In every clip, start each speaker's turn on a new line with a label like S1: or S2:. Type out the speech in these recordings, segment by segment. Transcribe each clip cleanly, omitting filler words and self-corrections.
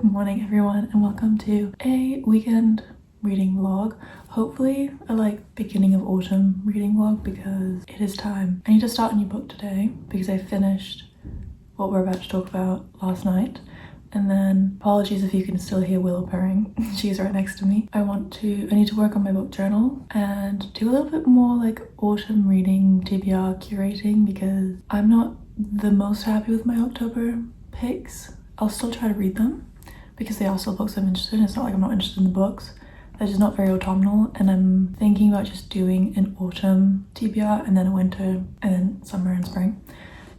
S1: Good morning everyone and welcome to a weekend reading vlog. Hopefully a beginning of autumn reading vlog because it is time. I need to start a new book today because I finished what we're about to talk about last night. And then apologies if you can still hear Willow purring. She's right next to me. I need to work on my book journal and do a little bit more autumn reading TBR curating because I'm not the most happy with my October picks. I'll still try to read them because they are still books I'm interested in. It's not like I'm not interested in the books. They're just not very autumnal, and I'm thinking about just doing an autumn TBR and then a winter and then summer and spring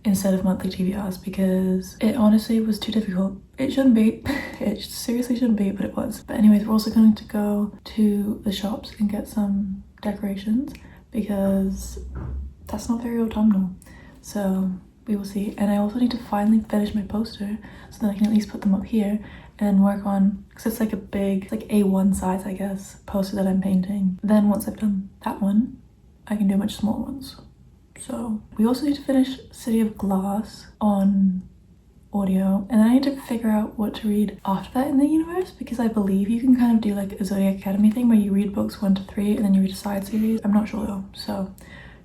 S1: instead of monthly TBRs because it honestly was too difficult. It shouldn't be. It seriously shouldn't be, but it was. But anyways, we're also going to go to the shops and get some decorations because that's not very autumnal. So we will see. And I also need to finally finish my poster so that I can at least put them up here and work on, because it's a big, A1 size, I guess, poster that I'm painting. Then once I've done that one, I can do much smaller ones. So we also need to finish City of Glass on audio, and then I need to figure out what to read after that in the universe because I believe you can kind of do a Zodiac Academy thing where you read books 1 to 3 and then you read a side series. I'm not sure though, so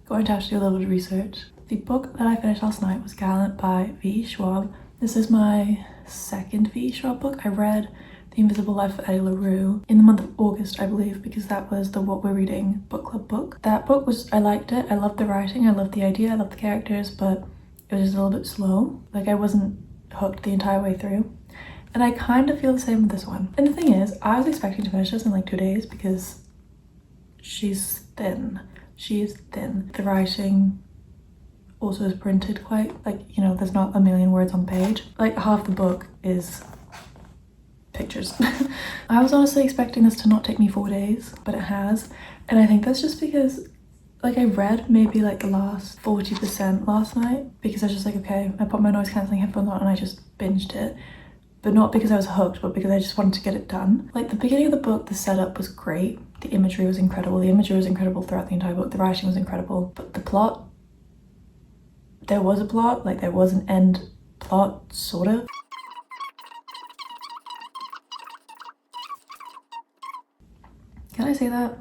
S1: going to have to do a little bit of research. The book that I finished last night was Gallant by V. Schwab. This is my second V. Schwab book. I read The Invisible Life of Eddie LaRue in the month of August, I believe, because that was the What We're Reading book club book. That book I liked it. I loved the writing, I loved the idea, I loved the characters, but it was just a little bit slow. I wasn't hooked the entire way through. And I kind of feel the same with this one. And the thing is, I was expecting to finish this in 2 days because she's thin. She is thin. The writing also is printed quite there's not a million words on page. Half the book is pictures. I was honestly expecting this to not take me 4 days, but it has, and I think that's just because I read maybe the last 40% last night because I was just okay, I put my noise cancelling headphones on and I just binged it, but not because I was hooked, but because I just wanted to get it done. The beginning of the book, the setup was great, the imagery was incredible, throughout the entire book, the writing was incredible, but the plot, there was a plot, there was an end plot, sort of. Can I say that?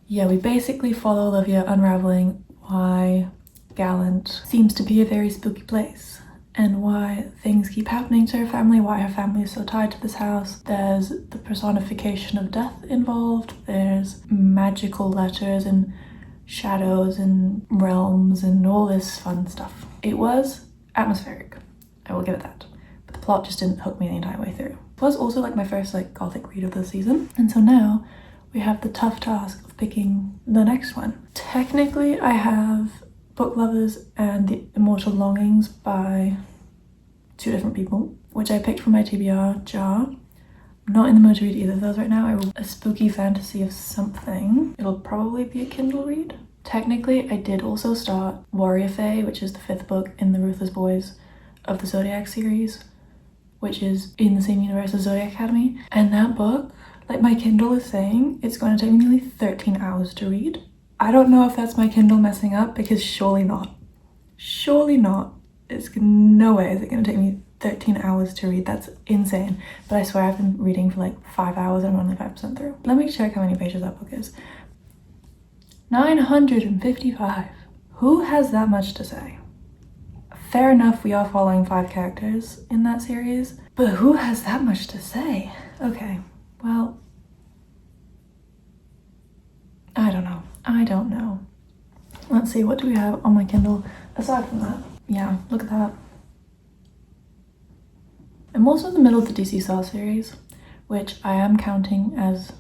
S1: Yeah, we basically follow Olivia unraveling why Gallant seems to be a very spooky place and why things keep happening to her family, why her family is so tied to this house. There's the personification of death involved, there's magical letters and shadows and realms and all this fun stuff. It was atmospheric, I will give it that, but the plot just didn't hook me the entire way through. It was also my first gothic read of the season, and so now we have the tough task of picking the next one. Technically I have Book Lovers and The Immortal Longings by 2 different people, which I picked from my TBR jar. I'm not in the mood to read either of those right now. I will a spooky fantasy of something. It'll probably be a Kindle read. Technically, I did also start Warrior Fae, which is the 5th book in the Ruthless Boys of the Zodiac series, which is in the same universe as Zodiac Academy. And that book, my Kindle is saying, it's going to take me nearly 13 hours to read. I don't know if that's my Kindle messing up because surely not. Surely not. It's no way is it going to take me 13 hours to read. That's insane. But I swear I've been reading for 5 hours and I'm only 5% through. Let me check how many pages that book is. 955. Who has that much to say? Fair enough, we are following 5 characters in that series, but who has that much to say? Okay, well, I don't know. Let's see, what do we have on my Kindle aside from that? Yeah, look at that. I'm also in the middle of the DC Star series, which I am counting as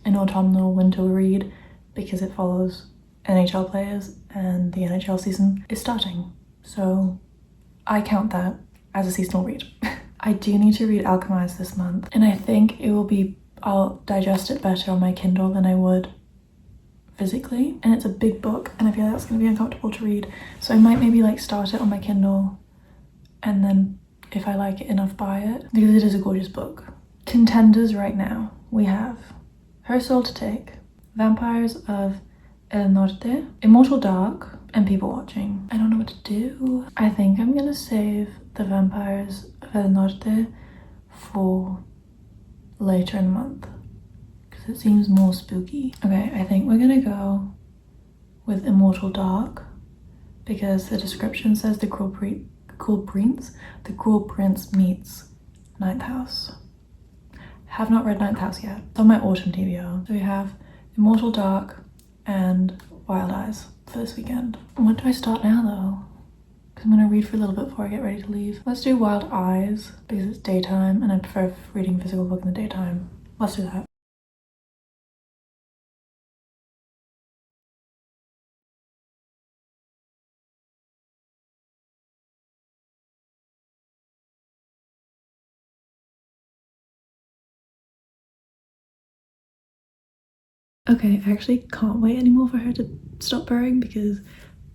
S1: an autumnal winter read because it follows NHL players and the NHL season is starting. So I count that as a seasonal read. I do need to read Alchemized this month, and I think I'll digest it better on my Kindle than I would physically, and it's a big book and I feel like that's going to be uncomfortable to read, so I might maybe start it on my Kindle and then if I like it enough buy it because it is a gorgeous book. Contenders right now, we have Her Soul to Take, Vampires of El Norte, Immortal Dark, and People Watching. I don't know what to do. I think I'm gonna save the Vampires of El Norte for later in the month because it seems more spooky. Okay, I think we're gonna go with Immortal Dark because the description says the Cruel Prince meets Ninth House. Have not read Ninth House yet. It's on my autumn TBR. So we have Immortal Dark and Wild Eyes for this weekend. What do I start now though? Because I'm gonna read for a little bit before I get ready to leave. Let's do Wild Eyes because it's daytime and I prefer reading physical book in the daytime. Let's do that. Okay, I actually can't wait anymore for her to stop purring because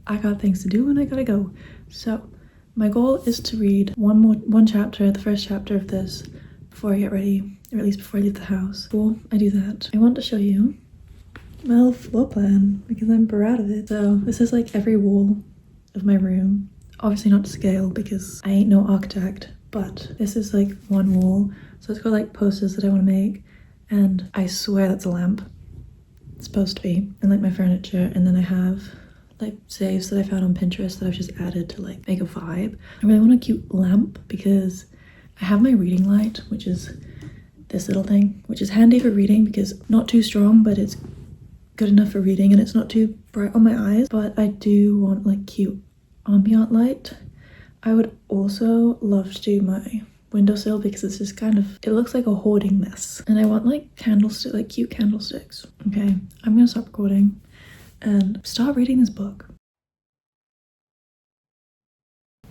S1: I got things to do and I gotta go. So my goal is to read one chapter, the first chapter of this, before I get ready, or at least before I leave the house. Before I do that, I want to show you my little floor plan because I'm proud of it. So this is like every wall of my room. Obviously not to scale because I ain't no architect, but this is like one wall. So it's got like posters that I want to make, and I swear that's a lamp. It's supposed to be. And like my furniture, and then I have like saves that I found on Pinterest that I've just added to like make a vibe. I really want a cute lamp because I have my reading light, which is this little thing, which is handy for reading because not too strong, but it's good enough for reading and it's not too bright on my eyes. But I do want like cute ambient light. I would also love to do my windowsill because it's just kind of, it looks like a hoarding mess. And I want like candlestick, like cute candlesticks. Okay, I'm gonna stop recording and start reading this book.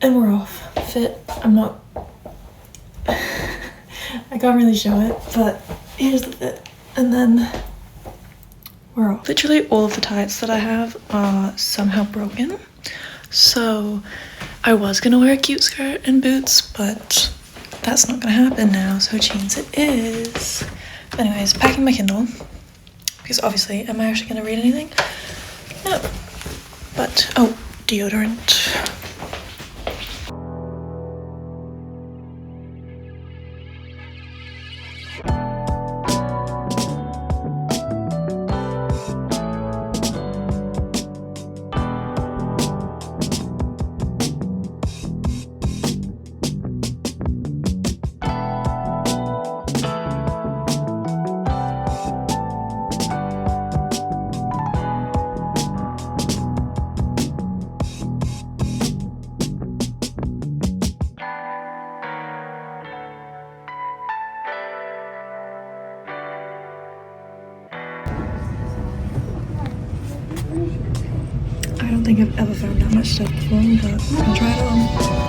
S1: And we're off. Fit, I'm not, I can't really show it, but here's the fit. And then we're off. Literally all of the tights that I have are somehow broken. So I was gonna wear a cute skirt and boots, but that's not gonna happen now, so jeans it is. Anyways, packing my Kindle, because obviously, am I actually gonna read anything? No. But, oh, deodorant. I don't think I've ever found that much stuff before, but I'll try it on.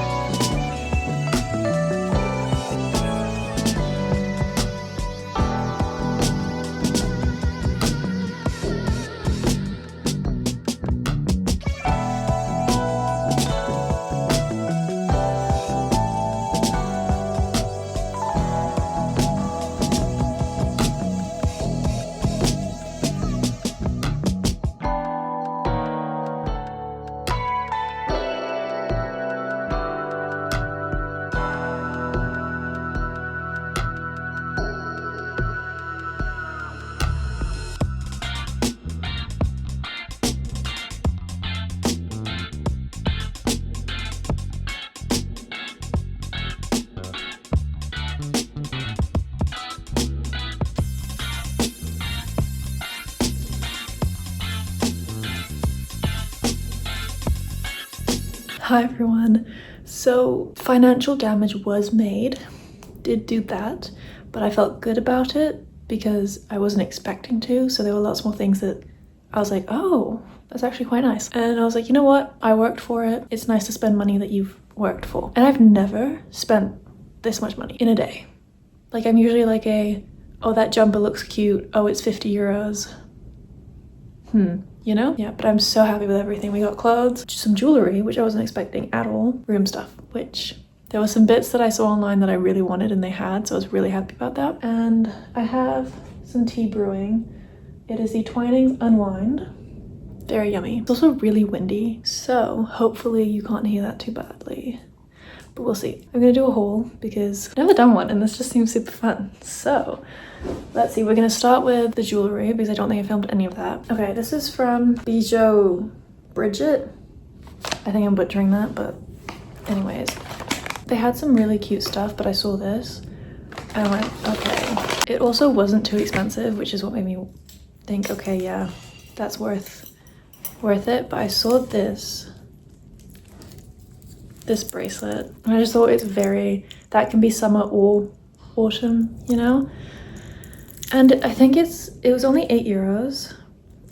S1: Hi everyone. So financial damage was made, did do that, but I felt good about it because I wasn't expecting to. So there were lots more things that I was like, oh, that's actually quite nice. And I was like, you know what? I worked for it. It's nice to spend money that you've worked for. And I've never spent this much money in a day. Like I'm usually like oh, that jumper looks cute. Oh, it's 50 euros. You know? Yeah, but I'm so happy with everything. We got clothes, some jewelry, which I wasn't expecting at all, room stuff, which there were some bits that I saw online that I really wanted and they had, so I was really happy about that. And I have some tea brewing. It is the Twinings Unwind. Very yummy. It's also really windy, so hopefully you can't hear that too badly. but we'll see. I'm gonna do a haul because I've never done one and this just seems super fun. So let's see, we're gonna start with the jewelry because I don't think I filmed any of that. Okay, this is from Bijou Bridget. I think I'm butchering that, but anyways. They had some really cute stuff, but I saw this and I went, okay. It also wasn't too expensive, which is what made me think, okay, yeah, that's worth it. But I saw this bracelet and I just thought it's that can be summer or autumn, you know? And I think it was only €8,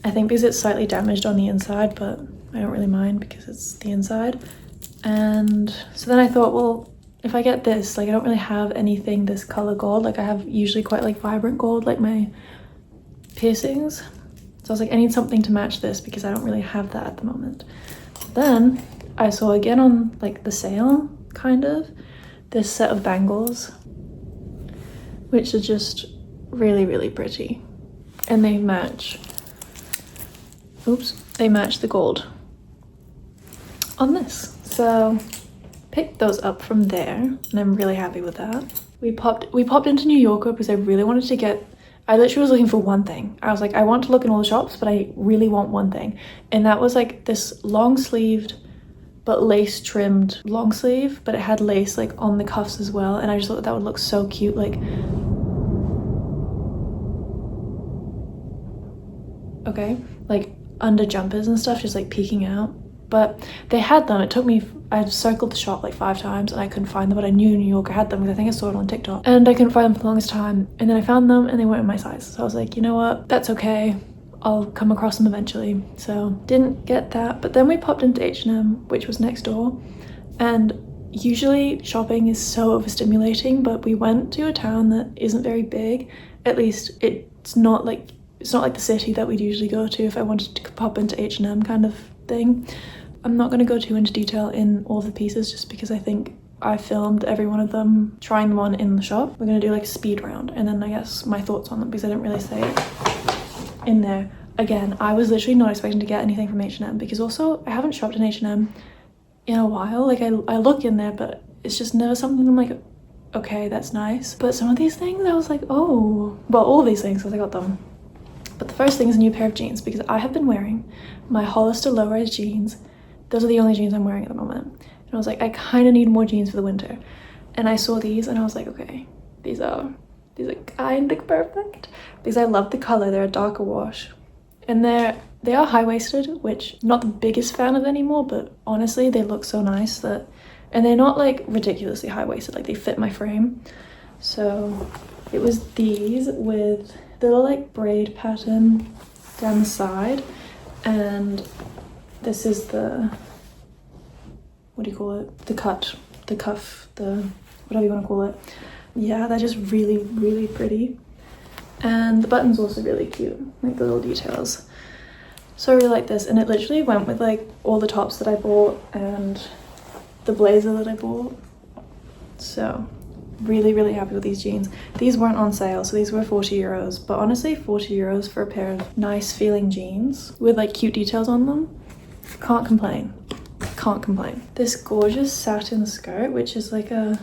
S1: I think, because it's slightly damaged on the inside, but I don't really mind because it's the inside. And so then I thought, well, if I get this, like I don't really have anything this color gold, like I have usually quite like vibrant gold like my piercings, so I was like, I need something to match this because I don't really have that at the moment. Then I saw again on like the sale, kind of, this set of bangles, which are just really, really pretty. And they match, they match the gold on this. So picked those up from there and I'm really happy with that. We popped into New Yorker because I really wanted to get, I literally was looking for one thing. I was like, I want to look in all the shops, but I really want one thing. And that was like this long sleeved but lace trimmed long sleeve, but it had lace like on the cuffs as well. And I just thought that would look so cute, like, okay, like under jumpers and stuff, just like peeking out. But they had them. It took me, I circled the shop like 5 times and I couldn't find them, but I knew New York had them because I think I saw it on TikTok. And I couldn't find them for the longest time. And then I found them and they weren't in my size. So I was like, you know what? That's okay. I'll come across them eventually. So didn't get that. But then we popped into H&M, which was next door. And usually shopping is so overstimulating, but we went to a town that isn't very big. At least it's not like the city that we'd usually go to if I wanted to pop into H&M kind of thing. I'm not going to go too into detail in all the pieces just because I think I filmed every one of them, trying them on in the shop. We're going to do like a speed round and then I guess my thoughts on them because I didn't really say it in there. Again, I was literally not expecting to get anything from H&M because also I haven't shopped in H&M in a while. Like I look in there, but it's just never something I'm like, okay, that's nice. But some of these things I was like, oh, well, all these things because I got them. But the first thing is a new pair of jeans because I have been wearing my Hollister low-rise jeans. Those are the only jeans I'm wearing at the moment. And I was like, I kind of need more jeans for the winter. And I saw these and I was like, okay, these are kind of perfect because I love the color. They're a darker wash and they are high-waisted, which I'm not the biggest fan of anymore, but honestly they look so nice that, and they're not like ridiculously high-waisted, like they fit my frame. So it was these with the little like braid pattern down the side, and this is the, what do you call it, the cuff, the whatever you want to call it. Yeah, they're just really, really pretty. And the button's also really cute, like the little details. So I really like this, and it literally went with like all the tops that I bought and the blazer that I bought. So really, really happy with these jeans. These weren't on sale, so these were €40, but honestly €40 for a pair of nice feeling jeans with like cute details on them, can't complain. This gorgeous satin skirt, which is like a,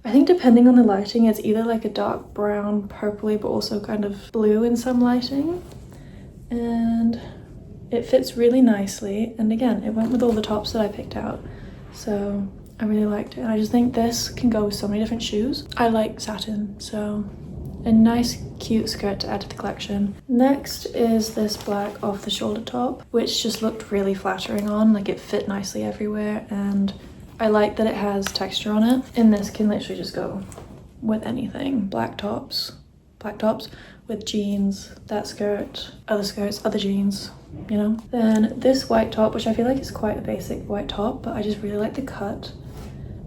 S1: I think depending on the lighting, it's either like a dark brown, purpley, but also kind of blue in some lighting. And it fits really nicely. And again, it went with all the tops that I picked out. So I really liked it. And I just think this can go with so many different shoes. I like satin, so a nice cute skirt to add to the collection. Next is this black off the shoulder top, which just looked really flattering on, like it fit nicely everywhere. And I like that it has texture on it, and this can literally just go with anything. Black tops with jeans, that skirt, other skirts, other jeans, you know. Then this white top, which I feel like is quite a basic white top, but I just really like the cut,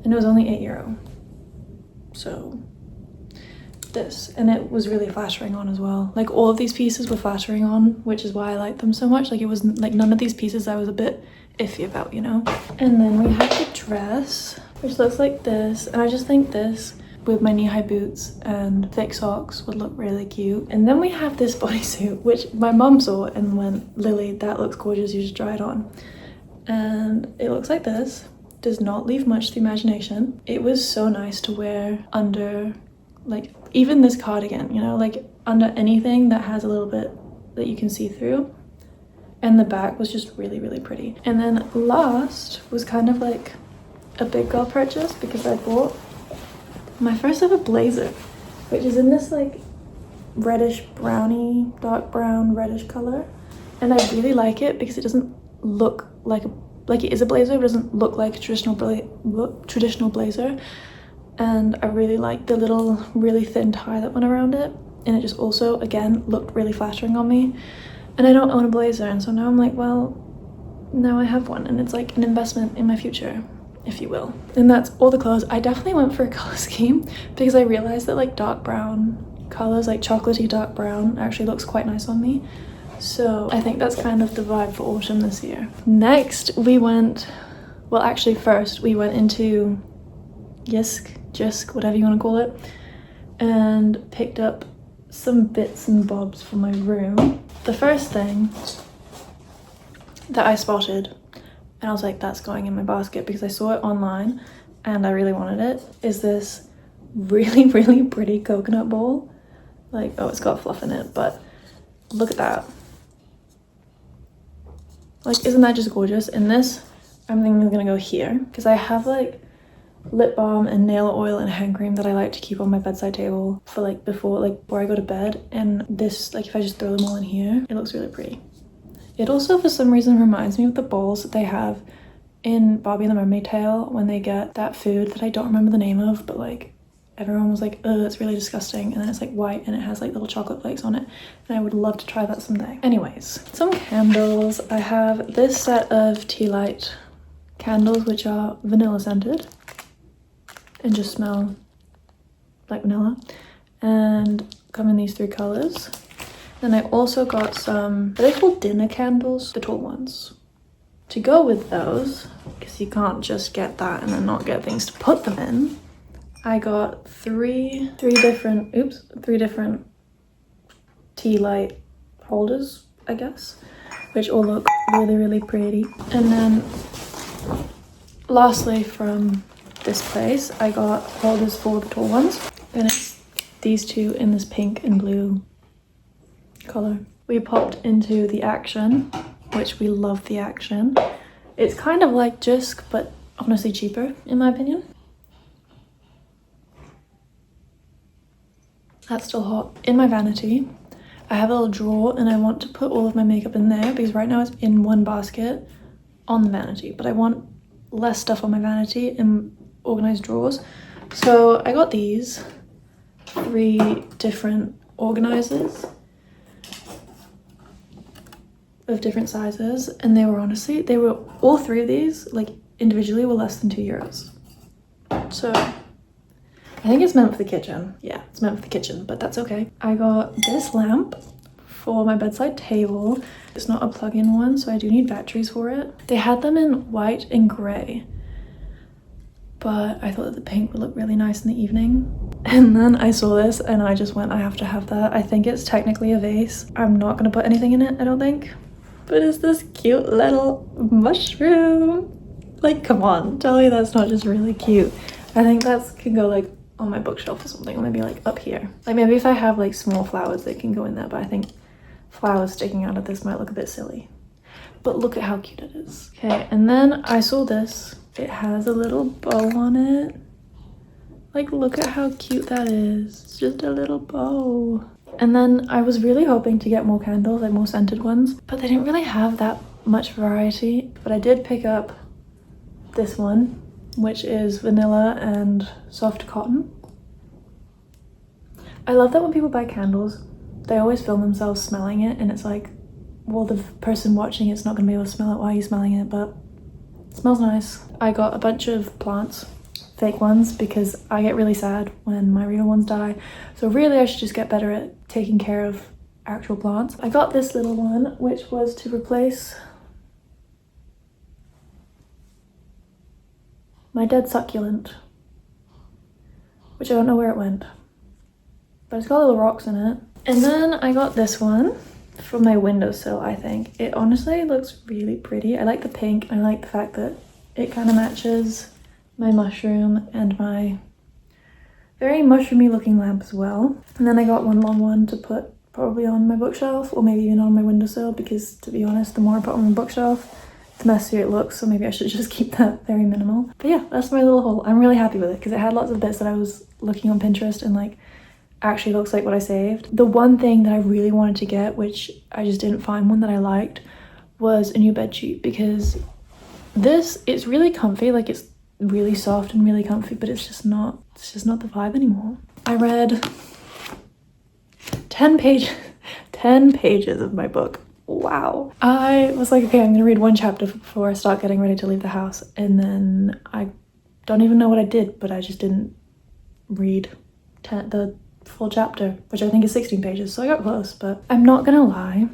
S1: and it was only €8. So this, and it was really flattering on as well. Like all of these pieces were flattering on, which is why I like them so much. Like it wasn't like none of these pieces I was a bit iffy about, you know. And then we have the dress, which looks like this, and I just think this with my knee-high boots and thick socks would look really cute. And then we have this bodysuit, which my mum saw and went, Lily, that looks gorgeous, you should try it on. And it looks like this. does not leave much to the imagination. It was so nice to wear under, like, even this cardigan, you know, like under anything that has a little bit that you can see through. And the back was just really, really pretty. And then last was kind of like a big girl purchase, because I bought my first ever blazer, which is in this like reddish brownie, dark brown reddish color. And I really like it because it doesn't look like it is a blazer, but it doesn't look like a traditional blazer. And I really like the little really thin tie that went around it, and it just also again looked really flattering on me. And I don't own a blazer, and so now I'm like, well, now I have one, and it's like an investment in my future, if you will. And that's all the clothes. I definitely went for a color scheme because I realized that like dark brown colors, like chocolatey dark brown, actually looks quite nice on me. So I think that's kind of the vibe for autumn this year. Next we went, well actually first we went into Jysk, whatever you want to call it, and picked up some bits and bobs for my room. The first thing that I spotted, and I was like, that's going in my basket because I saw it online and I really wanted it, is this really, really pretty coconut bowl. Like, oh, it's got fluff in it, but look at that. Like, isn't that just gorgeous? And this, I'm thinking is gonna go here because I have like lip balm and nail oil and hand cream that I like to keep on my bedside table for like before I go to bed. And this, like, if I just throw them all in here, it looks really pretty. It also for some reason reminds me of the bowls that they have in Barbie and the Mermaid Tale when they get that food that I don't remember the name of, but like everyone was like, oh, it's really disgusting, and then it's like white and it has like little chocolate flakes on it, and I would love to try that someday. Anyways, some candles. I have this set of tea light candles which are vanilla scented and just smell like vanilla, and come in these 3 colors. Then I also got some, are they called dinner candles? The tall ones. To go with those, because you can't just get that and then not get things to put them in, I got three different tea light holders, I guess, which all look really, really pretty. And then lastly from this place, I got holders for the tall ones, and it's these 2 in this pink and blue color. We popped into the Action, which we love the Action. It's kind of like Jysk, but honestly cheaper in my opinion. That's still hot. In my vanity, I have a little drawer and I want to put all of my makeup in there because right now it's in one basket on the vanity, but I want less stuff on my vanity in organized drawers. So I got these 3 different organizers of different sizes, and they were all 3 of these, like individually, were less than €2. So I think it's meant for the kitchen. Yeah, it's meant for the kitchen, but that's okay. I got this lamp for my bedside table. It's not a plug-in one, so I do need batteries for it. They had them in white and gray, but I thought that the pink would look really nice in the evening. And then I saw this and I just went, I have to have that. I think it's technically a vase. I'm not gonna put anything in it, I don't think. But it's this cute little mushroom. Like, come on, tell me that's not just really cute. I think that can go like on my bookshelf or something, or maybe like up here. Like maybe if I have like small flowers, they can go in there, but I think flowers sticking out of this might look a bit silly. But look at how cute it is. Okay, and then I saw this. It has a little bow on it. Like, look at how cute that is. It's just a little bow. And then I was really hoping to get more candles, like more scented ones, but they didn't really have that much variety. But I did pick up this one, which is vanilla and soft cotton. I love that when people buy candles, they always film themselves smelling it, and it's like, well, the person watching it's not gonna be able to smell it while you're smelling it, but it smells nice. I got a bunch of plants, fake ones, because I get really sad when my real ones die. So really I should just get better at taking care of actual plants. I got this little one, which was to replace my dead succulent, which I don't know where it went, but it's got little rocks in it. And then I got this one for my windowsill, I think. It honestly looks really pretty. I like the pink, and I like the fact that It kind of matches my mushroom and my very mushroomy looking lamp as well. And then I got one long one to put probably on my bookshelf or maybe even on my windowsill, because to be honest, the more I put on my bookshelf, the messier it looks, so maybe I should just keep that very minimal. But yeah, that's my little haul. I'm really happy with it because it had lots of bits that I was looking on Pinterest and like actually looks like what I saved. The one thing that I really wanted to get, which I just didn't find one that I liked, was a new bedsheet, because this, it's really comfy, like it's really soft and really comfy, but it's just not the vibe anymore. I read 10 pages of my book. Wow. I was like, okay, I'm gonna read one chapter before I start getting ready to leave the house, and then I don't even know what I did, but I just didn't read the full chapter, which I think is 16 pages, so I got close. But I'm not gonna lie,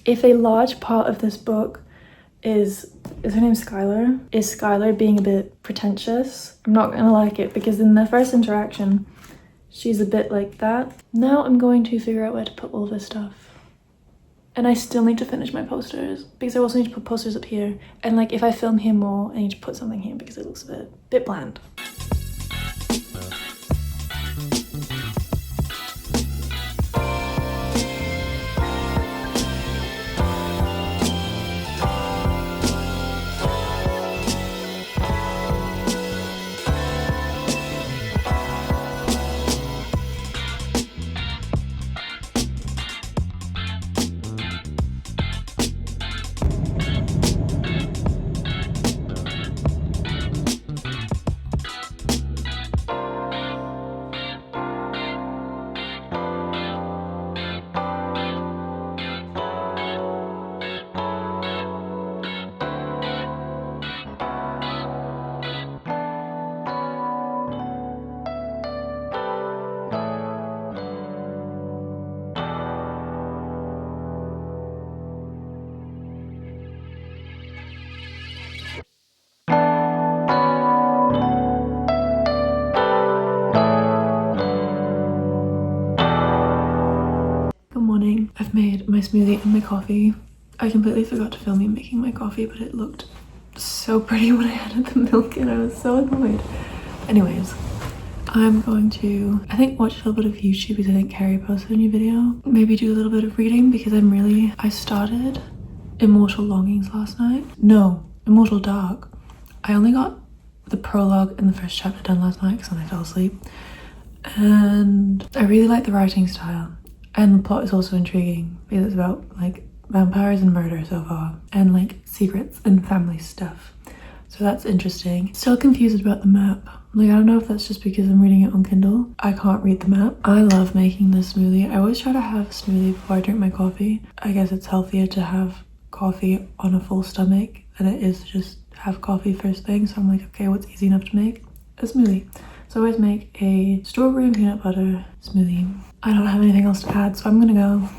S1: if a large part of this book is her name Skylar? Is Skylar being a bit pretentious? I'm not gonna like it, because in the first interaction, she's a bit like that. Now I'm going to figure out where to put all this stuff. And I still need to finish my posters, because I also need to put posters up here. And like if I film here more, I need to put something here because it looks a bit bland. I've made my smoothie and my coffee. I completely forgot to film me making my coffee, but it looked so pretty when I added the milk in. I was so annoyed. Anyways, I'm going to, I think, watch a little bit of YouTube because I think Carrie posted a new video. Maybe do a little bit of reading because I started Immortal Longings last night. No, Immortal Dark. I only got the prologue and the first chapter done last night because then I fell asleep. And I really like the writing style. And the plot is also intriguing because it's about like vampires and murder so far, and like secrets and family stuff. So that's interesting. Still confused about the map. Like I don't know if that's just because I'm reading it on Kindle. I can't read the map. I love making this smoothie. I always try to have a smoothie before I drink my coffee. I guess it's healthier to have coffee on a full stomach than it is to just have coffee first thing. So I'm like, okay, what's easy enough to make? A smoothie. So I always make a strawberry and peanut butter smoothie. I don't have anything else to add, so I'm gonna go.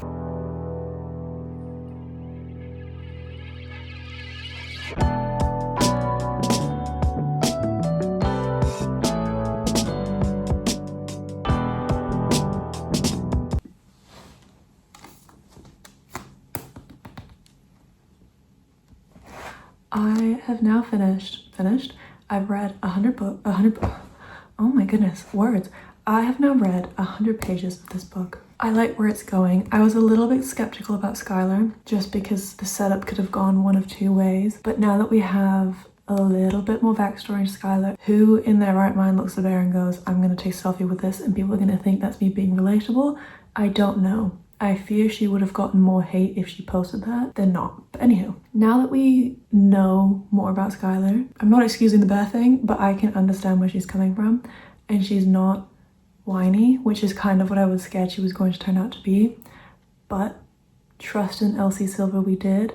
S1: I have now finished. I've read 100 books. Oh my goodness, words. I have now read 100 pages of this book. I like where it's going. I was a little bit skeptical about Skylar just because the setup could have gone one of two ways. But now that we have a little bit more backstory to Skylar, who in their right mind looks at the bear and goes, I'm gonna take a selfie with this and people are gonna think that's me being relatable, I don't know. I fear she would have gotten more hate if she posted that than not. But anywho, now that we know more about Skylar, I'm not excusing the bear thing, but I can understand where she's coming from. And she's not whiny, which is kind of what I was scared she was going to turn out to be. But trust in Elsie Silver we did,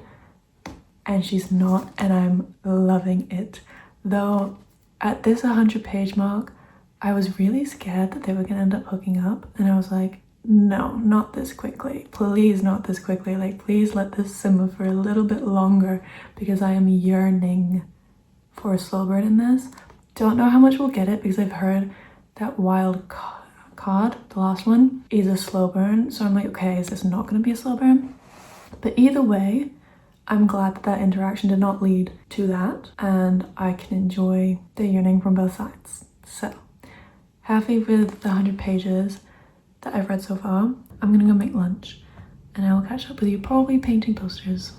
S1: and she's not, and I'm loving it. Though at this 100-page mark, I was really scared that they were gonna end up hooking up, and I was like, no, not this quickly. Please not this quickly. Like, please let this simmer for a little bit longer because I am yearning for a slow burn in this. Don't know how much we'll get it because I've heard that Wild Card, the last one, is a slow burn. So I'm like, okay, is this not going to be a slow burn? But either way, I'm glad that that interaction did not lead to that, and I can enjoy the yearning from both sides. So, happy with the 100 pages that I've read so far. I'm gonna go make lunch, and I will catch up with you probably painting posters.